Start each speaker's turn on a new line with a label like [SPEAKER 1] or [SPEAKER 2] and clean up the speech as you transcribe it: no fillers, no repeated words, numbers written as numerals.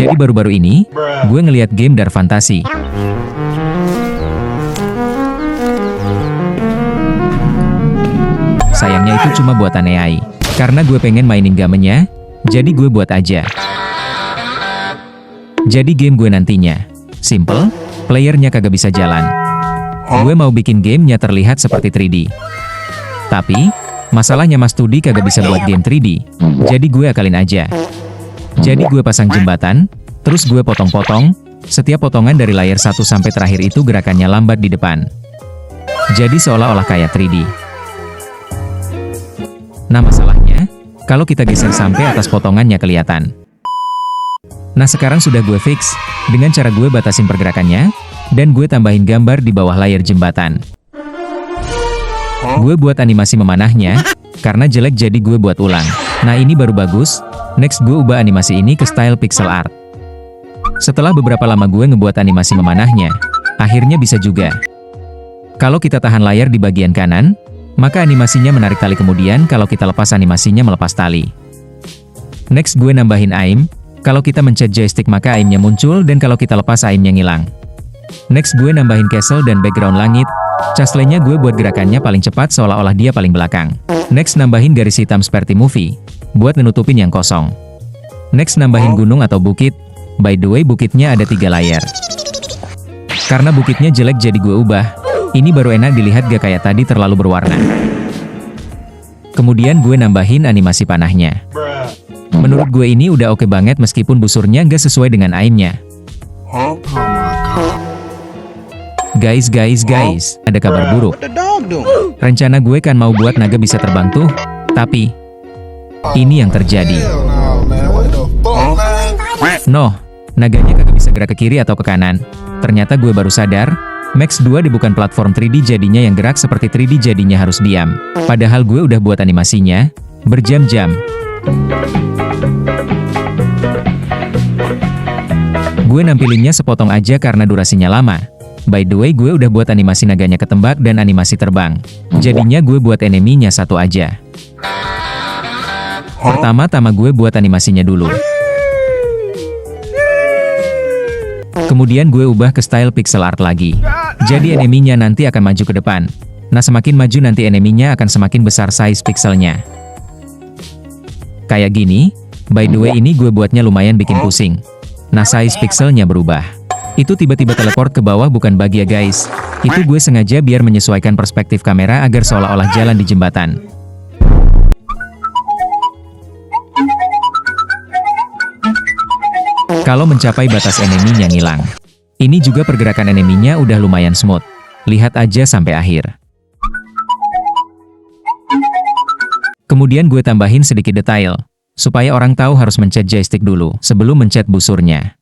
[SPEAKER 1] Jadi baru-baru ini, gue ngeliat game Dar Fantasi. Sayangnya itu cuma buatan AI. Karena gue pengen mainin gamenya, jadi gue buat aja. Jadi game gue nantinya simple, playernya kagak bisa jalan. Gue mau bikin gamenya terlihat seperti 3D. Tapi, masalahnya Mas Tudi kagak bisa buat game 3D. Jadi gue akalin aja. Jadi gue pasang jembatan, terus gue potong-potong. Setiap potongan dari layar 1 sampai terakhir itu gerakannya lambat di depan. Jadi seolah-olah kayak 3D. Nah masalahnya, kalau kita geser sampai atas potongannya kelihatan. Nah sekarang sudah gue fix, dengan cara gue batasin pergerakannya, dan gue tambahin gambar di bawah layar jembatan. Gue buat animasi memanahnya, karena jelek jadi gue buat ulang. Nah ini baru bagus, next gue ubah animasi ini ke style pixel art. Setelah beberapa lama gue ngebuat animasi memanahnya, akhirnya bisa juga. Kalau kita tahan layar di bagian kanan, maka animasinya menarik tali, kemudian kalau kita lepas animasinya melepas tali. Next gue nambahin aim, kalau kita mencet joystick maka aimnya muncul dan kalau kita lepas aimnya ngilang. Next gue nambahin castle dan background langit, castle-nya gue buat gerakannya paling cepat seolah-olah dia paling belakang. Next nambahin garis hitam seperti movie, buat menutupin yang kosong. Next nambahin gunung atau bukit, by the way bukitnya ada 3 layar. Karena bukitnya jelek jadi gue ubah. Ini baru enak dilihat gak kayak tadi terlalu berwarna. Kemudian gue nambahin animasi panahnya. Menurut gue ini udah oke banget meskipun busurnya gak sesuai dengan aimnya. Guys, ada kabar buruk. Rencana gue kan mau buat naga bisa terbang tuh, tapi ini yang terjadi. Noh, naganya kagak bisa gerak ke kiri atau ke kanan. Ternyata gue baru sadar, Max 2D bukan platform 3D jadinya yang gerak seperti 3D jadinya harus diam. Padahal gue udah buat animasinya berjam-jam. Gue nampilinnya sepotong aja karena durasinya lama. By the way gue udah buat animasi naganya ketembak dan animasi terbang. Jadinya gue buat eneminya satu aja. Pertama-tama gue buat animasinya dulu. Kemudian gue ubah ke style pixel art lagi. Jadi eneminya nanti akan maju ke depan. Nah semakin maju nanti eneminya akan semakin besar size pixelnya. Kayak gini, by the way ini gue buatnya lumayan bikin pusing. Nah size pixelnya berubah. Itu tiba-tiba teleport ke bawah bukan bug ya guys. Itu gue sengaja biar menyesuaikan perspektif kamera agar seolah-olah jalan di jembatan. Kalau mencapai batas eneminya ngilang. Ini juga pergerakan eneminya udah lumayan smooth. Lihat aja sampai akhir. Kemudian gue tambahin sedikit detail, supaya orang tahu harus mencet joystick dulu sebelum mencet busurnya.